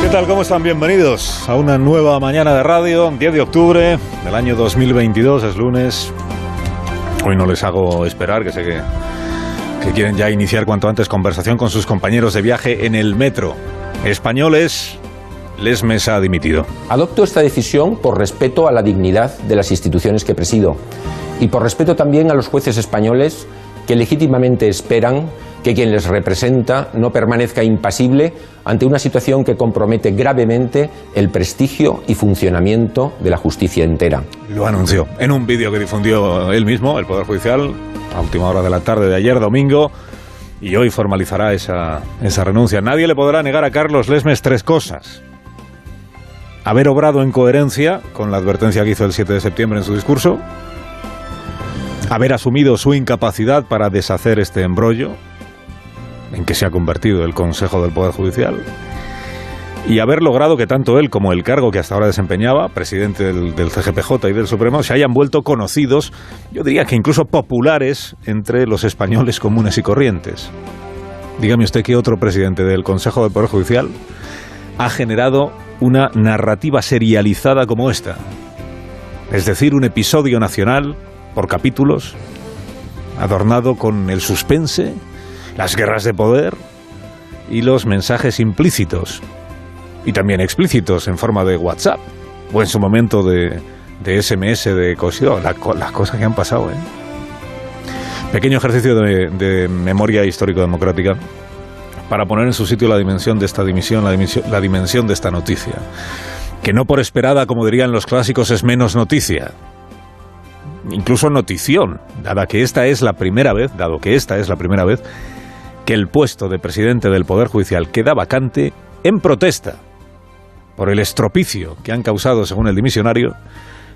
¿Qué tal? ¿Cómo están? Bienvenidos a una nueva mañana de radio, 10 de octubre del año 2022, es lunes. Hoy no les hago esperar, que sé que quieren ya iniciar cuanto antes conversación con sus compañeros de viaje en el metro. Españoles, Lesmes ha dimitido. Adopto esta decisión por respeto a la dignidad de las instituciones que presido y por respeto también a los jueces españoles que legítimamente esperan que quien les representa no permanezca impasible ante una situación que compromete gravemente el prestigio y funcionamiento de la justicia entera. Lo anunció en un vídeo que difundió él mismo, el Poder Judicial, a última hora de la tarde de ayer, domingo, y hoy formalizará esa renuncia. Nadie le podrá negar a Carlos Lesmes tres cosas: haber obrado en coherencia con la advertencia que hizo el 7 de septiembre en su discurso, haber asumido su incapacidad para deshacer este embrollo en que se ha convertido el Consejo del Poder Judicial, y haber logrado que tanto él como el cargo que hasta ahora desempeñaba, presidente del CGPJ y del Supremo, se hayan vuelto conocidos, yo diría que incluso populares, entre los españoles comunes y corrientes. Dígame usted qué otro presidente del Consejo del Poder Judicial ha generado una narrativa serializada como esta. Es decir, un episodio nacional por capítulos, adornado con el suspense, las guerras de poder y los mensajes implícitos y también explícitos en forma de WhatsApp o en su momento de SMS de cosido, las cosas que han pasado, ¿eh? Pequeño ejercicio de memoria histórico-democrática para poner en su sitio la dimensión de esta dimisión, la dimensión de esta noticia, que no por esperada, como dirían los clásicos, es menos noticia, incluso notición, dado que esta es la primera vez que el puesto de presidente del Poder Judicial queda vacante en protesta por el estropicio que han causado, según el dimisionario,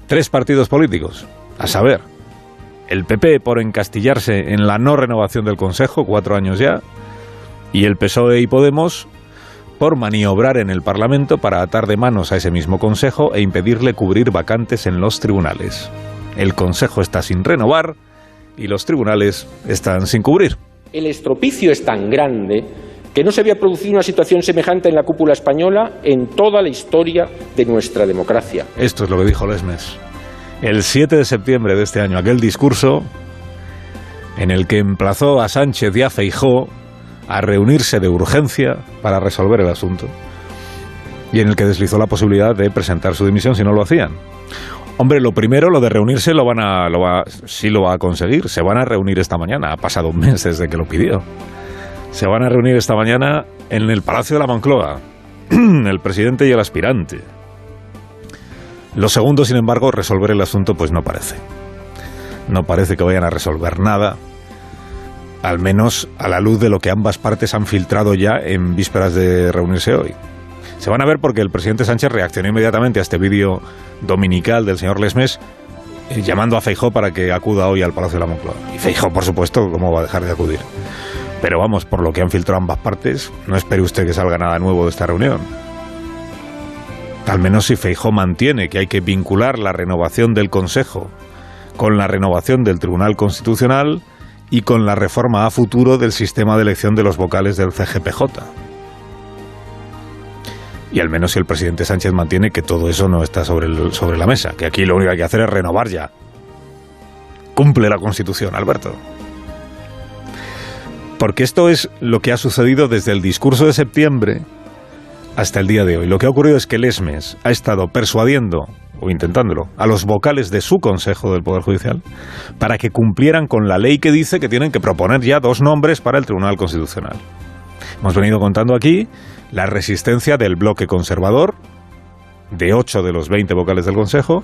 tres partidos políticos, a saber, el PP por encastillarse en la no renovación del Consejo, 4 años ya, y el PSOE y Podemos por maniobrar en el Parlamento para atar de manos a ese mismo Consejo e impedirle cubrir vacantes en los tribunales. El Consejo está sin renovar y los tribunales están sin cubrir. El estropicio es tan grande que no se había producido una situación semejante en la cúpula española en toda la historia de nuestra democracia. Esto es lo que dijo Lesmes el 7 de septiembre de este año, aquel discurso en el que emplazó a Sánchez y a Feijóo a reunirse de urgencia para resolver el asunto, y en el que deslizó la posibilidad de presentar su dimisión si no lo hacían. Hombre, lo primero, lo de reunirse sí lo va a conseguir. Se van a reunir esta mañana. Ha pasado un mes desde que lo pidió. Se van a reunir esta mañana en el Palacio de la Moncloa, el presidente y el aspirante. Lo segundo, sin embargo, resolver el asunto, pues no parece. No parece que vayan a resolver nada, al menos a la luz de lo que ambas partes han filtrado ya en vísperas de reunirse hoy. Se van a ver porque el presidente Sánchez reaccionó inmediatamente a este vídeo dominical del señor Lesmes, llamando a Feijóo para que acuda hoy al Palacio de la Moncloa. Y Feijóo, por supuesto, ¿cómo va a dejar de acudir? Pero vamos, por lo que han filtrado ambas partes, no espere usted que salga nada nuevo de esta reunión. Al menos si Feijóo mantiene que hay que vincular la renovación del Consejo con la renovación del Tribunal Constitucional y con la reforma a futuro del sistema de elección de los vocales del CGPJ. Y al menos si el presidente Sánchez mantiene que todo eso no está sobre la mesa, que aquí lo único que hay que hacer es renovar ya. Cumple la Constitución, Alberto. Porque esto es lo que ha sucedido desde el discurso de septiembre hasta el día de hoy. Lo que ha ocurrido es que Lesmes ha estado persuadiendo, o intentándolo, a los vocales de su Consejo del Poder Judicial para que cumplieran con la ley que dice que tienen que proponer ya 2 nombres para el Tribunal Constitucional. Hemos venido contando aquí la resistencia del bloque conservador, de 8 de los 20 vocales del Consejo,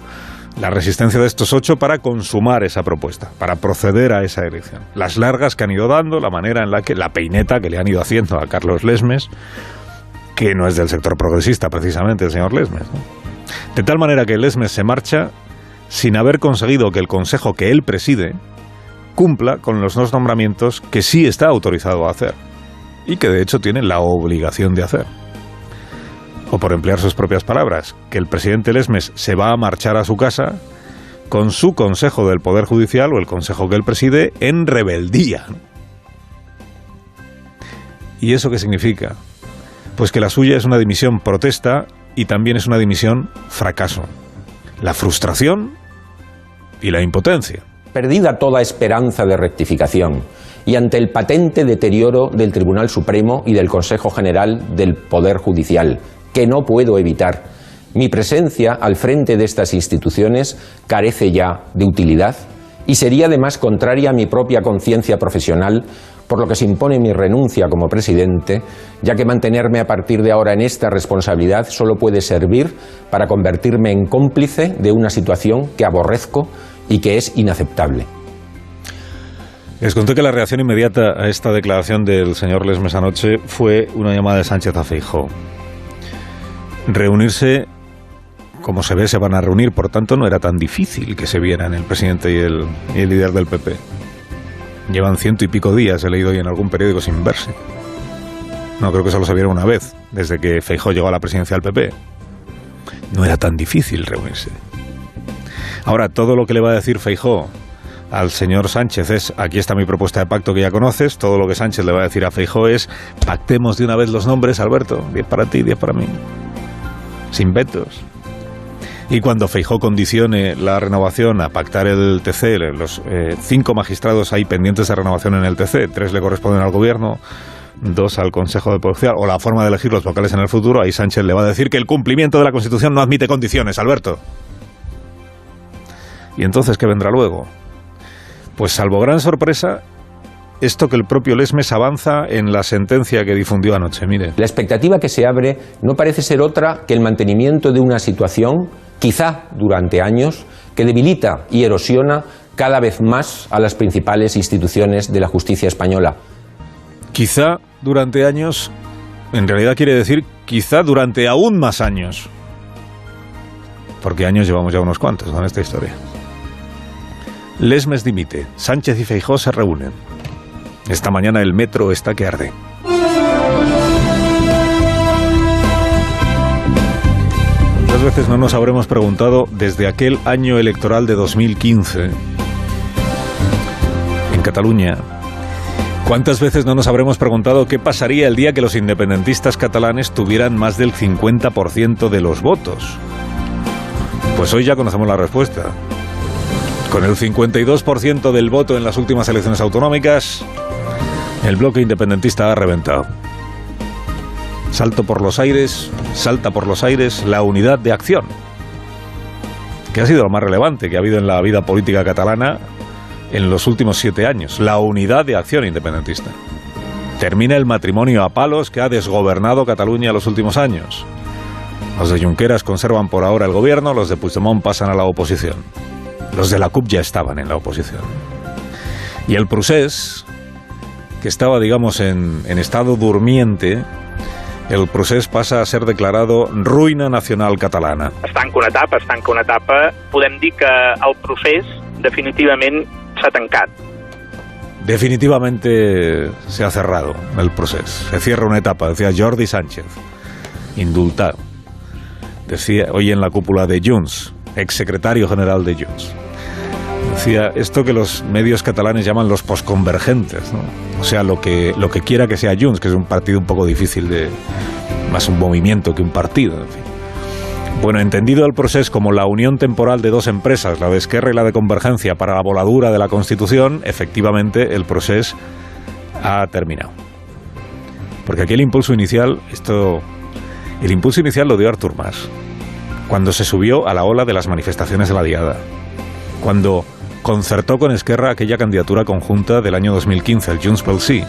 la resistencia de estos 8 para consumar esa propuesta, para proceder a esa elección. Las largas que han ido dando, la manera en la que, la peineta que le han ido haciendo a Carlos Lesmes, que no es del sector progresista precisamente el señor Lesmes, ¿no? De tal manera que Lesmes se marcha sin haber conseguido que el Consejo que él preside cumpla con los 2 nombramientos que sí está autorizado a hacer y que de hecho tiene la obligación de hacer. O por emplear sus propias palabras, que el presidente Lesmes se va a marchar a su casa con su Consejo del Poder Judicial, o el Consejo que él preside, en rebeldía. ¿Y eso qué significa? Pues que la suya es una dimisión protesta y también es una dimisión fracaso. La frustración y la impotencia. Perdida toda esperanza de rectificación y ante el patente deterioro del Tribunal Supremo y del Consejo General del Poder Judicial, que no puedo evitar, mi presencia al frente de estas instituciones carece ya de utilidad y sería además contraria a mi propia conciencia profesional, por lo que se impone mi renuncia como presidente, ya que mantenerme a partir de ahora en esta responsabilidad solo puede servir para convertirme en cómplice de una situación que aborrezco y que es inaceptable. Les conté que la reacción inmediata a esta declaración del señor Lesmes anoche fue una llamada de Sánchez a Feijóo. Reunirse, como se ve, se van a reunir, por tanto no era tan difícil que se vieran el presidente y el líder del PP. Llevan 100 y pico días, he leído hoy en algún periódico, sin verse. No, creo que solo se vieron una vez, desde que Feijóo llegó a la presidencia del PP. No era tan difícil reunirse. Ahora, todo lo que le va a decir Feijóo al señor Sánchez es: aquí está mi propuesta de pacto que ya conoces. Todo lo que Sánchez le va a decir a Feijóo es: pactemos de una vez los nombres, Alberto, 10 para ti, 10 para mí, sin vetos. Y cuando Feijóo condicione la renovación a pactar el TC, los 5 magistrados hay pendientes de renovación en el TC, 3 le corresponden al gobierno, 2 al Consejo de Poder Judicial, o la forma de elegir los vocales en el futuro, ahí Sánchez le va a decir que el cumplimiento de la Constitución no admite condiciones, Alberto. ¿Y entonces qué vendrá luego? Pues salvo gran sorpresa, esto que el propio Lesmes avanza en la sentencia que difundió anoche, mire. La expectativa que se abre no parece ser otra que el mantenimiento de una situación, quizá durante años, que debilita y erosiona cada vez más a las principales instituciones de la justicia española. Quizá durante años, en realidad quiere decir quizá durante aún más años. Porque años llevamos ya unos cuantos con esta historia. Lesmes dimite, Sánchez y Feijóo se reúnen. Esta mañana el metro está que arde. ¿Cuántas veces no nos habremos preguntado desde aquel año electoral de 2015 en Cataluña? ¿Cuántas veces no nos habremos preguntado qué pasaría el día que los independentistas catalanes tuvieran más del 50% de los votos? Pues hoy ya conocemos la respuesta. Con el 52% del voto en las últimas elecciones autonómicas, el bloque independentista ha reventado. Salta por los aires la unidad de acción, que ha sido lo más relevante que ha habido en la vida política catalana en los últimos 7 años. La unidad de acción independentista. Termina el matrimonio a palos que ha desgobernado Cataluña los últimos años. Los de Junqueras conservan por ahora el gobierno, los de Puigdemont pasan a la oposición. Los de la CUP ya estaban en la oposición. Y el procés, que estaba, digamos, en estado durmiente, el procés pasa a ser declarado ruïna nacional catalana. Es tanca una etapa. Podem dir que el procés definitivament s'ha tancat. Definitivamente se ha cerrado el proceso. Se cierra una etapa, decía Jordi Sánchez, indultado. Decía hoy en la cúpula de Junts, exsecretario general de Junts. Decía esto que los medios catalanes llaman los posconvergentes, ¿no? O sea, lo que quiera que sea Junts, que es un partido un poco difícil de... más un movimiento que un partido, en fin. Bueno, entendido el proceso como la unión temporal de dos empresas, la de Esquerra y la de Convergencia, para la voladura de la Constitución, efectivamente el proceso ha terminado. Porque aquí el impulso inicial lo dio Artur Mas, cuando se subió a la ola de las manifestaciones de la Diada, cuando concertó con Esquerra aquella candidatura conjunta del año 2015, el Junts pel Sí.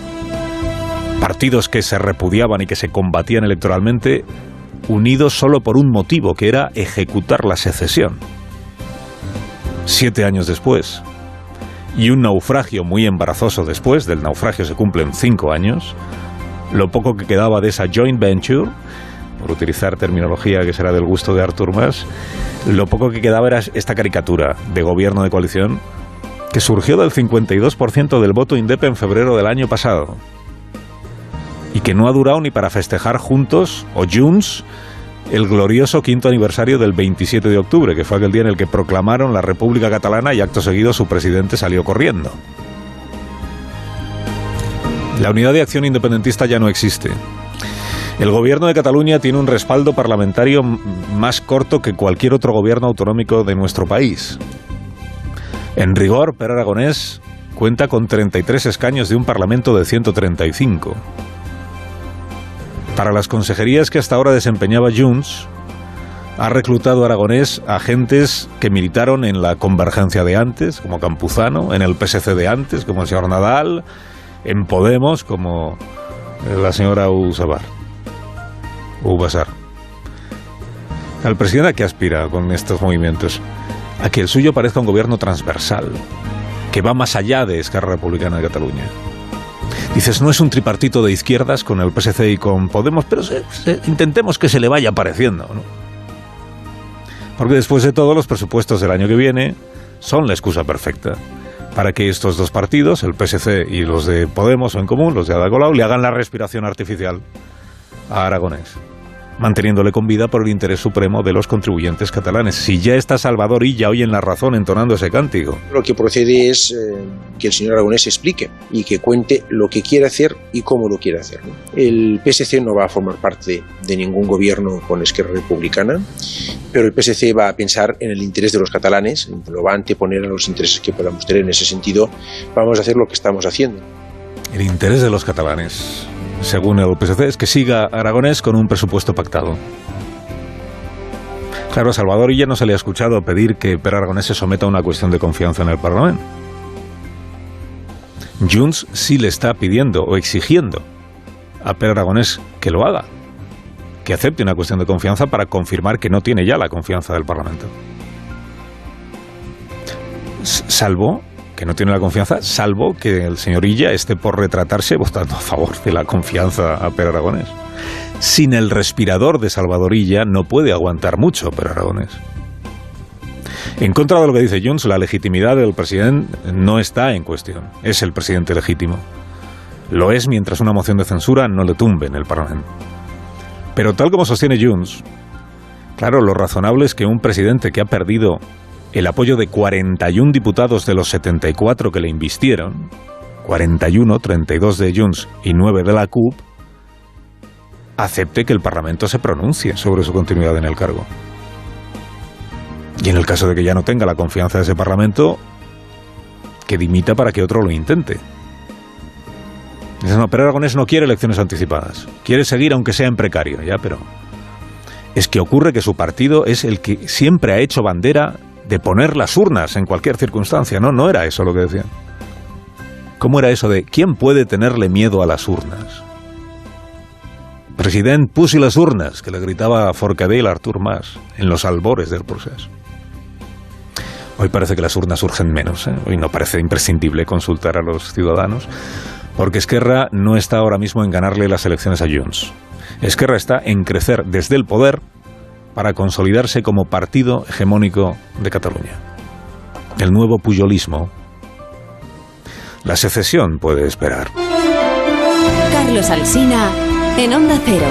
Partidos que se repudiaban y que se combatían electoralmente, unidos solo por un motivo, que era ejecutar la secesión. 7 años después, y un naufragio muy embarazoso después, del naufragio se cumplen 5 años, lo poco que quedaba de esa joint venture, por utilizar terminología que será del gusto de Artur Mas, lo poco que quedaba era esta caricatura de gobierno de coalición que surgió del 52% del voto indep en febrero del año pasado y que no ha durado ni para festejar juntos, o Junts, el glorioso 5º aniversario del 27 de octubre, que fue aquel día en el que proclamaron la República Catalana y acto seguido su presidente salió corriendo. La unidad de acción independentista ya no existe. El gobierno de Cataluña tiene un respaldo parlamentario más corto que cualquier otro gobierno autonómico de nuestro país. En rigor, Pere Aragonés cuenta con 33 escaños de un parlamento de 135. Para las consejerías que hasta ahora desempeñaba Junts, ha reclutado Aragonés agentes que militaron en la Convergencia de antes, como Campuzano, en el PSC de antes, como el señor Nadal, en Podemos, como la señora Ubasar. ¿El presidente a qué aspira con estos movimientos? A que el suyo parezca un gobierno transversal, que va más allá de Esquerra Republicana de Cataluña. Dices, no es un tripartito de izquierdas con el PSC y con Podemos, pero intentemos que se le vaya pareciendo, ¿no? Porque después de todo, los presupuestos del año que viene son la excusa perfecta para que estos dos partidos, el PSC y los de Podemos o en común, los de Ada Colau, le hagan la respiración artificial a Aragonés, manteniéndole con vida por el interés supremo de los contribuyentes catalanes. Si ya está Salvador Illa hoy en La Razón entonando ese cántico. Lo que procede es que el señor Aragonés explique y que cuente lo que quiere hacer y cómo lo quiere hacer, ¿no? El PSC no va a formar parte de ningún gobierno con Esquerra Republicana, pero el PSC va a pensar en el interés de los catalanes, lo va a anteponer a los intereses que podamos tener. En ese sentido, vamos a hacer lo que estamos haciendo. El interés de los catalanes, según el PSC, es que siga Aragonés con un presupuesto pactado. Claro, a Salvador Illa no se le ha escuchado pedir que Pere Aragonés se someta a una cuestión de confianza en el Parlamento. Junts sí le está pidiendo o exigiendo a Pere Aragonés que lo haga, que acepte una cuestión de confianza para confirmar que no tiene ya la confianza del Parlamento. Salvo que no tiene la confianza, salvo que el señor Illa esté por retratarse votando a favor de la confianza a Pere Aragonés. Sin el respirador de Salvador Illa no puede aguantar mucho Pere Aragonés. En contra de lo que dice Junts, la legitimidad del presidente no está en cuestión. Es el presidente legítimo. Lo es mientras una moción de censura no le tumbe en el Parlamento. Pero tal como sostiene Junts, claro, lo razonable es que un presidente que ha perdido el apoyo de 41 diputados de los 74 que le invistieron, 41, 32 de Junts y 9 de la CUP, acepte que el Parlamento se pronuncie sobre su continuidad en el cargo. Y en el caso de que ya no tenga la confianza de ese Parlamento, que dimita para que otro lo intente. Dice, no, pero Aragonés no quiere elecciones anticipadas. Quiere seguir aunque sea en precario, ya, pero es que ocurre que su partido es el que siempre ha hecho bandera de poner las urnas en cualquier circunstancia, ¿no? No era eso lo que decían. ¿Cómo era eso de quién puede tenerle miedo a las urnas? President, pusi las urnas, que le gritaba Forcadell a Artur Mas en los albores del proceso. Hoy parece que las urnas urgen menos, ¿eh? Hoy no parece imprescindible consultar a los ciudadanos, porque Esquerra no está ahora mismo en ganarle las elecciones a Junts. Esquerra está en crecer desde el poder para consolidarse como partido hegemónico de Cataluña. El nuevo pujolismo. La secesión puede esperar. Carlos Alsina, en Onda Cero.